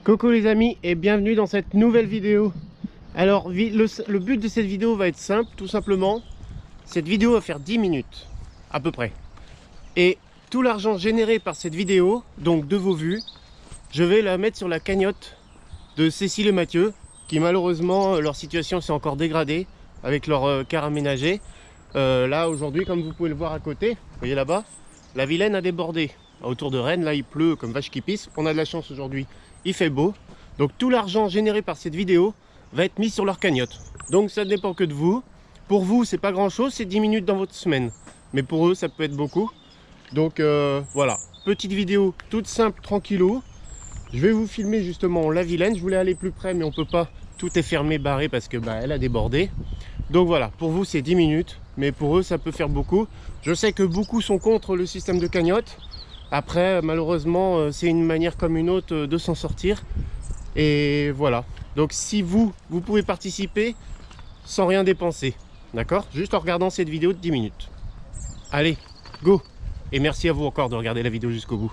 Coucou les amis et bienvenue dans cette nouvelle vidéo. Alors le but de cette vidéo va être simple, tout simplement. Cette vidéo va faire 10 minutes à peu près. Et tout l'argent généré par cette vidéo, donc de vos vues, je vais la mettre sur la cagnotte de Cécile et Mathieu, qui malheureusement leur situation s'est encore dégradée avec leur car aménagé. Là aujourd'hui, comme vous pouvez le voir à côté, vous voyez là-bas, la Vilaine a débordé. Autour de Rennes, là il pleut comme vache qui pisse. On a de la chance aujourd'hui, il fait beau. Donc tout l'argent généré par cette vidéo va être mis sur leur cagnotte. Donc ça ne dépend que de vous. Pour vous, c'est pas grand chose, c'est 10 minutes dans votre semaine. Mais pour eux, ça peut être beaucoup. Donc voilà, petite vidéo toute simple, tranquillou. Je vais vous filmer justement la Vilaine. Je voulais aller plus près, mais on peut pas. Tout est fermé, barré parce que elle a débordé. Donc voilà, pour vous c'est 10 minutes, mais pour eux ça peut faire beaucoup. Je sais que beaucoup sont contre le système de cagnotte. Après, malheureusement, c'est une manière comme une autre de s'en sortir. Et voilà. Donc si vous pouvez participer sans rien dépenser. D'accord? Juste en regardant cette vidéo de 10 minutes. Allez, go! Et merci à vous encore de regarder la vidéo jusqu'au bout.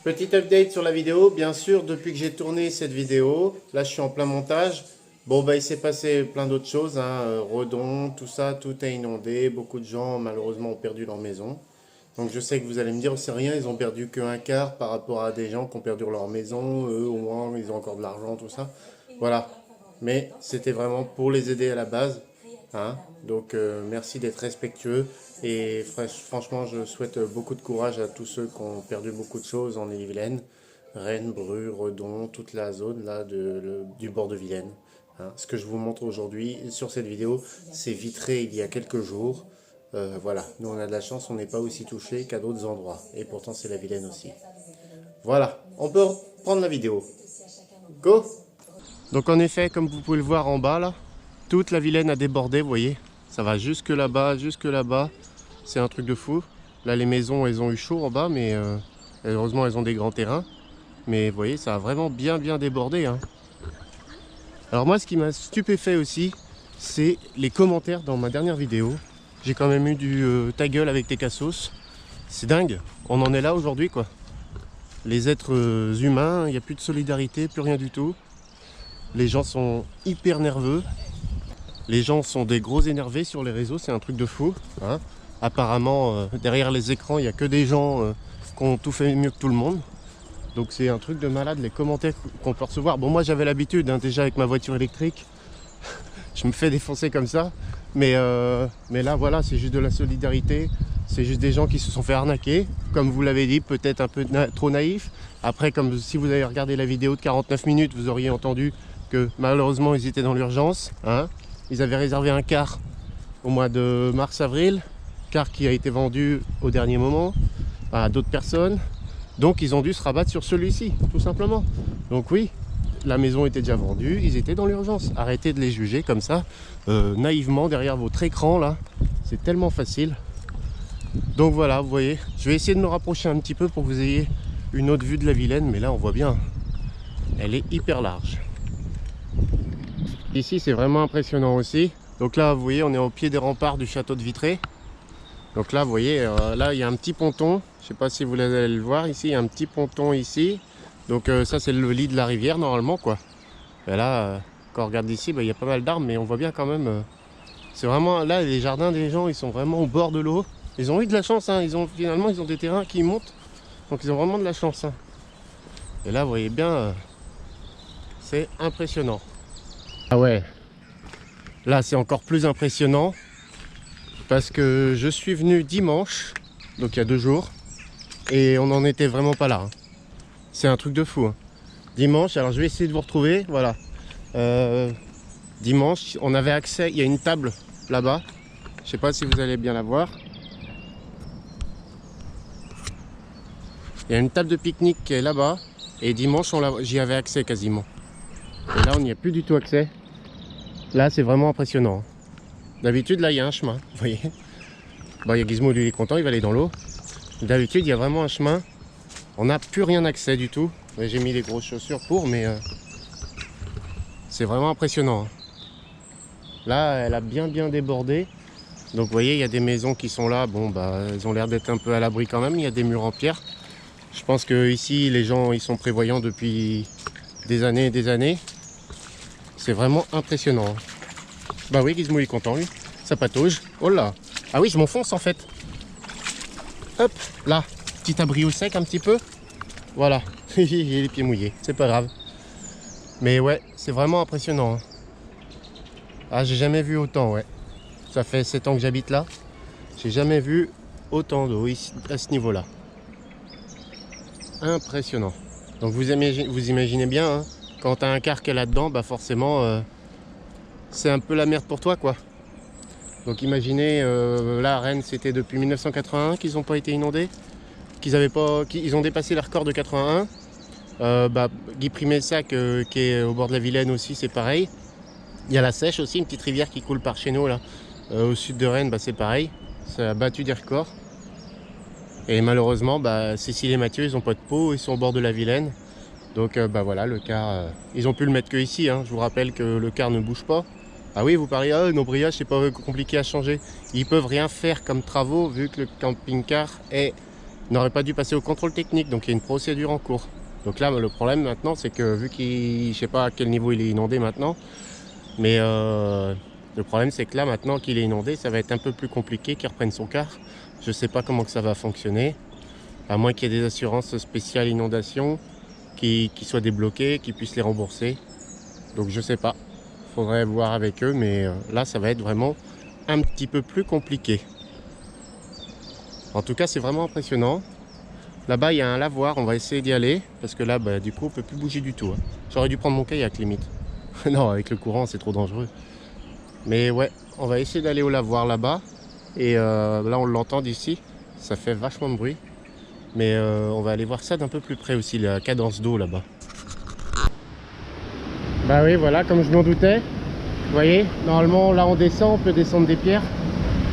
Petit update sur la vidéo. Bien sûr, depuis que j'ai tourné cette vidéo, là je suis en plein montage. Bon, il s'est passé plein d'autres choses. Redon, tout ça, tout est inondé. Beaucoup de gens, malheureusement, ont perdu leur maison. Donc je sais que vous allez me dire, c'est rien, ils ont perdu qu'un quart par rapport à des gens qui ont perdu leur maison. Eux, au moins, ils ont encore de l'argent, tout ça. Voilà. Mais c'était vraiment pour les aider à la base. Donc merci d'être respectueux. Et franchement, je souhaite beaucoup de courage à tous ceux qui ont perdu beaucoup de choses en Ille-et-Vilaine. Rennes, Bru, Redon, toute la zone là du bord de Vilaine. Ce que je vous montre aujourd'hui sur cette vidéo, c'est vitré il y a quelques jours. Voilà, nous on a de la chance, on n'est pas aussi touché qu'à d'autres endroits. Et pourtant c'est la Vilaine aussi. Voilà, on peut reprendre la vidéo. Go! Donc en effet, comme vous pouvez le voir en bas là, toute la Vilaine a débordé, vous voyez. Ça va jusque là-bas, jusque là-bas. C'est un truc de fou. Là les maisons, elles ont eu chaud en bas, mais heureusement elles ont des grands terrains. Mais vous voyez, ça a vraiment bien débordé. Alors moi, ce qui m'a stupéfait aussi, c'est les commentaires dans ma dernière vidéo. J'ai quand même eu du ta gueule avec tes cassos. C'est dingue, on en est là aujourd'hui quoi. Les êtres humains, il n'y a plus de solidarité, plus rien du tout. Les gens sont hyper nerveux. Les gens sont des gros énervés sur les réseaux, c'est un truc de fou. Apparemment, derrière les écrans, il n'y a que des gens qui ont tout fait mieux que tout le monde. Donc c'est un truc de malade, les commentaires qu'on peut recevoir. Bon, moi j'avais l'habitude, déjà avec ma voiture électrique, je me fais défoncer comme ça. Mais là, voilà, c'est juste de la solidarité. C'est juste des gens qui se sont fait arnaquer. Comme vous l'avez dit, peut-être un peu trop naïf. Après, comme si vous avez regardé la vidéo de 49 minutes, vous auriez entendu que malheureusement, ils étaient dans l'urgence. Ils avaient réservé un car au mois de mars-avril. Car qui a été vendu au dernier moment à d'autres personnes. Donc, ils ont dû se rabattre sur celui-ci, tout simplement. Donc oui. La maison était déjà vendue, ils étaient dans l'urgence. Arrêtez de les juger comme ça, naïvement, derrière votre écran, là. C'est tellement facile. Donc voilà, vous voyez. Je vais essayer de me rapprocher un petit peu pour que vous ayez une autre vue de la Vilaine. Mais là, on voit bien, elle est hyper large. Ici, c'est vraiment impressionnant aussi. Donc là, vous voyez, on est au pied des remparts du château de Vitré. Donc là, vous voyez, là, il y a un petit ponton. Je ne sais pas si vous allez le voir. Ici, il y a un petit ponton ici. Donc ça c'est le lit de la rivière normalement quoi. Et là quand on regarde d'ici, il y a pas mal d'arbres mais on voit bien quand même. C'est vraiment là les jardins des gens, ils sont vraiment au bord de l'eau. Ils ont eu de la chance, finalement ils ont des terrains qui montent. Donc ils ont vraiment de la chance. Et là vous voyez bien, c'est impressionnant. Ah ouais, là c'est encore plus impressionnant. Parce que je suis venu dimanche, donc il y a 2 jours. Et on n'en était vraiment pas là. C'est un truc de fou. Dimanche, alors je vais essayer de vous retrouver. Voilà. Dimanche, on avait accès. Il y a une table là-bas. Je sais pas si vous allez bien la voir. Il y a une table de pique-nique qui est là-bas. Et dimanche, j'y avais accès quasiment. Et là, on n'y a plus du tout accès. Là, c'est vraiment impressionnant. D'habitude, là, il y a un chemin. Vous voyez. Il y a Gizmo, lui, il est content. Il va aller dans l'eau. D'habitude, il y a vraiment un chemin. On n'a plus rien accès du tout. J'ai mis les grosses chaussures pour, mais c'est vraiment impressionnant. Là, elle a bien débordé. Donc, vous voyez, il y a des maisons qui sont là. Bon, elles ont l'air d'être un peu à l'abri quand même. Il y a des murs en pierre. Je pense que ici, les gens, ils sont prévoyants depuis des années et des années. C'est vraiment impressionnant. Bah oui, Gizmo il est content lui. Ça patauge. Oh là. Ah oui, je m'enfonce en fait. Hop, là. Petit abri au sec un petit peu. Voilà. J'ai les pieds mouillés. C'est pas grave. Mais ouais, c'est vraiment impressionnant. Ah, j'ai jamais vu autant, ouais. Ça fait 7 ans que j'habite là. J'ai jamais vu autant d'eau ici, à ce niveau-là. Impressionnant. Donc vous imaginez bien, hein, quand tu as un car qui est là-dedans, bah forcément, c'est un peu la merde pour toi, quoi. Donc imaginez, là à Rennes, c'était depuis 1981 qu'ils n'ont pas été inondés, qu'ils ont dépassé le record de 81. Guy Primessac, qui est au bord de la Vilaine aussi, c'est pareil. Il y a la Sèche aussi, une petite rivière qui coule par chez nous là, au sud de Rennes, bah, c'est pareil. Ça a battu des records. Et malheureusement, Cécile et Mathieu, ils n'ont pas de peau, ils sont au bord de la Vilaine. Donc voilà, le car, ils ont pu le mettre que ici, hein. Je vous rappelle que le car ne bouge pas. Ah oui, vous parlez, ah, nos brillages, c'est pas compliqué à changer. Ils peuvent rien faire comme travaux vu que le camping-car n'aurait pas dû passer au contrôle technique. Donc il y a une procédure en cours. Donc là, le problème maintenant, c'est que vu je sais pas à quel niveau il est inondé maintenant, mais le problème c'est que là maintenant qu'il est inondé, ça va être un peu plus compliqué qu'il reprenne son car. Je sais pas comment que ça va fonctionner, à moins qu'il y ait des assurances spéciales inondation qui soient débloquées, qui puissent les rembourser. Donc je sais pas, faudrait voir avec eux, mais là ça va être vraiment un petit peu plus compliqué. En tout cas, c'est vraiment impressionnant. Là-bas, il y a un lavoir, on va essayer d'y aller, parce que là, du coup, on peut plus bouger du tout. Hein. J'aurais dû prendre mon kayak, limite. Non, avec le courant, c'est trop dangereux. Mais ouais, on va essayer d'aller au lavoir là-bas. Et là, on l'entend d'ici. Ça fait vachement de bruit. Mais on va aller voir ça d'un peu plus près aussi, la cadence d'eau là-bas. Bah oui, voilà, comme je m'en doutais. Vous voyez, normalement, là, on descend, on peut descendre des pierres.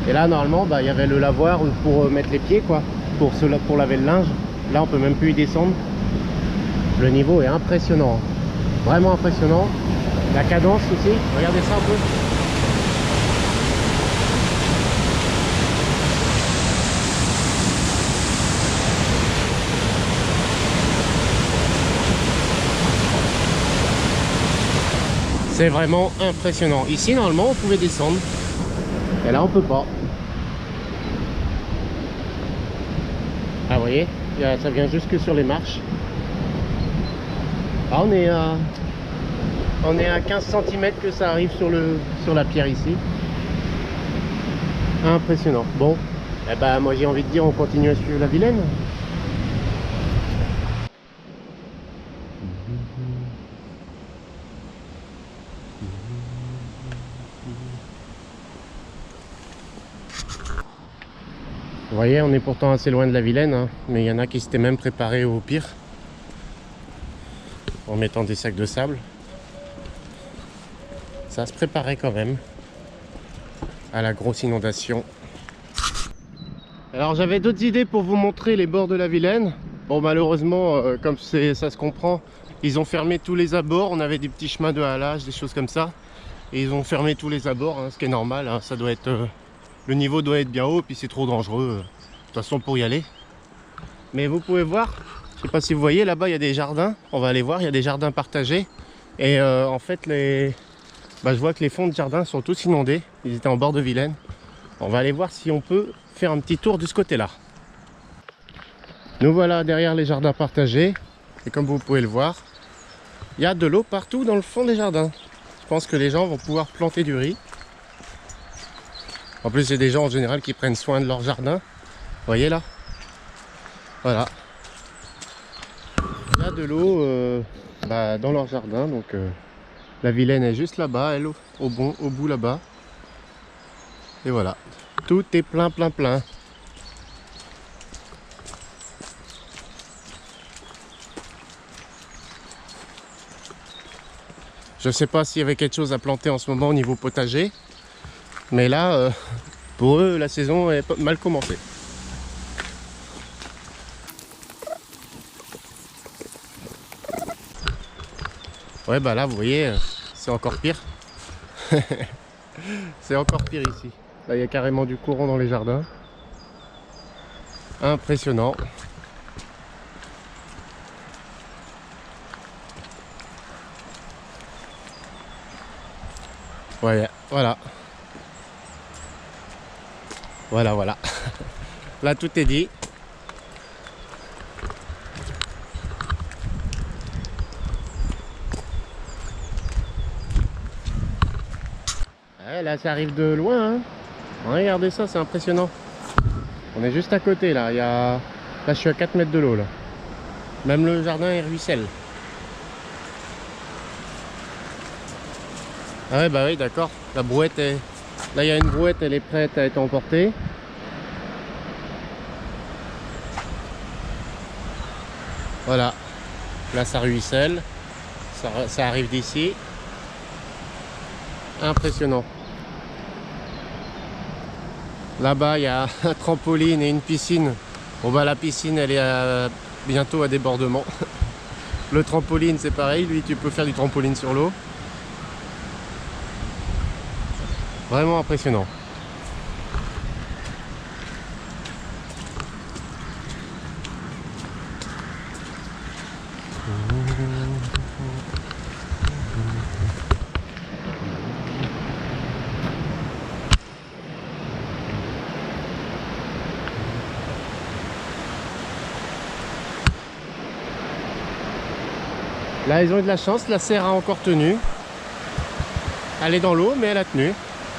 Et là, normalement, il y avait le lavoir pour mettre les pieds, quoi. Pour laver le linge. Là, on peut même plus y descendre. Le niveau est impressionnant. Vraiment impressionnant. La cadence aussi. Regardez ça un peu. C'est vraiment impressionnant. Ici, normalement, on pouvait descendre. Et là, on peut pas. Ah, vous voyez, ça vient jusque sur les marches. Ah, on est à 15 cm que ça arrive sur la pierre ici. Impressionnant. Bon, moi j'ai envie de dire, on continue à suivre la Vilaine. Vous voyez, on est pourtant assez loin de la Vilaine, hein, mais il y en a qui s'étaient même préparés au pire en mettant des sacs de sable. Ça se préparait quand même à la grosse inondation. Alors j'avais d'autres idées pour vous montrer les bords de la Vilaine. Bon, malheureusement, comme ça se comprend, ils ont fermé tous les abords. On avait des petits chemins de halage, des choses comme ça, et ils ont fermé tous les abords, hein, ce qui est normal, hein. Ça doit être le niveau doit être bien haut, puis c'est trop dangereux de toute façon pour y aller. Mais vous pouvez voir, je sais pas si vous voyez, là-bas il y a des jardins. On va aller voir, il y a des jardins partagés. Et en fait, je vois que les fonds de jardin sont tous inondés. Ils étaient en bord de Vilaine. On va aller voir si on peut faire un petit tour de ce côté-là. Nous voilà derrière les jardins partagés. Et comme vous pouvez le voir, il y a de l'eau partout dans le fond des jardins. Je pense que les gens vont pouvoir planter du riz. En plus, il y a des gens en général qui prennent soin de leur jardin. Vous voyez là? Voilà. Il y a de l'eau dans leur jardin. Donc la Vilaine est juste là-bas, elle au bout là-bas. Et voilà. Tout est plein, plein, plein. Je ne sais pas s'il y avait quelque chose à planter en ce moment au niveau potager. Mais là, pour eux, la saison est mal commencée. Ouais, là, vous voyez, c'est encore pire. C'est encore pire ici. Là, il y a carrément du courant dans les jardins. Impressionnant. Ouais, voilà. Voilà. Là, tout est dit. Ouais, là, ça arrive de loin. Hein. Regardez ça, c'est impressionnant. On est juste à côté, là. Là, je suis à 4 mètres de l'eau, là. Même le jardin, il ruisselle. Ah ouais, bah oui, d'accord. La brouette est... Là, il y a une brouette, elle est prête à être emportée. Voilà. Là, ça ruisselle. Ça arrive d'ici. Impressionnant. Là-bas, il y a un trampoline et une piscine. Bon, bah, la piscine, elle est bientôt à débordement. Le trampoline, c'est pareil. Lui, tu peux faire du trampoline sur l'eau. Vraiment impressionnant. Là, ils ont eu de la chance. La serre a encore tenu. Elle est dans l'eau, mais elle a tenu.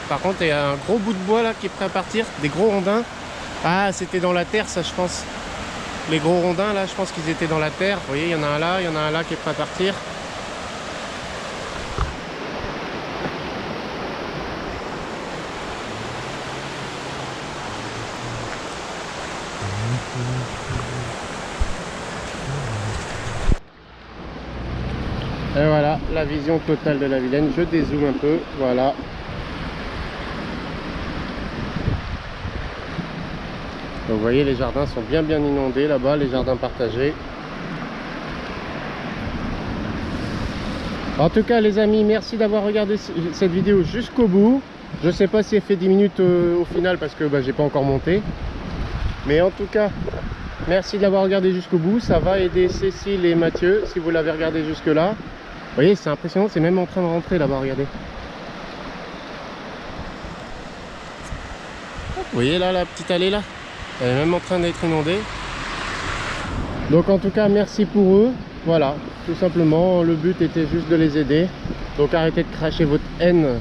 Par contre, il y a un gros bout de bois là qui est prêt à partir. Des gros rondins. Ah, c'était dans la terre, ça, je pense. Les gros rondins, là, je pense qu'ils étaient dans la terre. Vous voyez, il y en a un là, il y en a un là qui est prêt à partir. Et voilà, la vision totale de la Vilaine. Je dézoome un peu, voilà. Donc vous voyez, les jardins sont bien inondés là-bas, les jardins partagés. En tout cas, les amis, merci d'avoir regardé cette vidéo jusqu'au bout. Je sais pas si elle fait 10 minutes au final parce que j'ai pas encore monté. Mais en tout cas, merci de l'avoir regardé jusqu'au bout. Ça va aider Cécile et Mathieu si vous l'avez regardé jusque là. Vous voyez, c'est impressionnant, c'est même en train de rentrer là-bas, regardez. Vous voyez là, la petite allée là, elle est même en train d'être inondée. Donc en tout cas, merci pour eux. Voilà, tout simplement, le but était juste de les aider. Donc arrêtez de cracher votre haine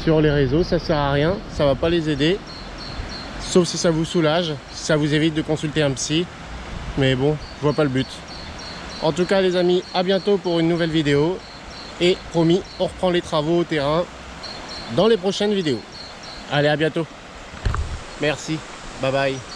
sur les réseaux, ça sert à rien, ça va pas les aider. Sauf si ça vous soulage, si ça vous évite de consulter un psy. Mais bon, je vois pas le but. En tout cas les amis, à bientôt pour une nouvelle vidéo. Et promis, on reprend les travaux au terrain dans les prochaines vidéos. Allez, à bientôt. Merci, bye bye.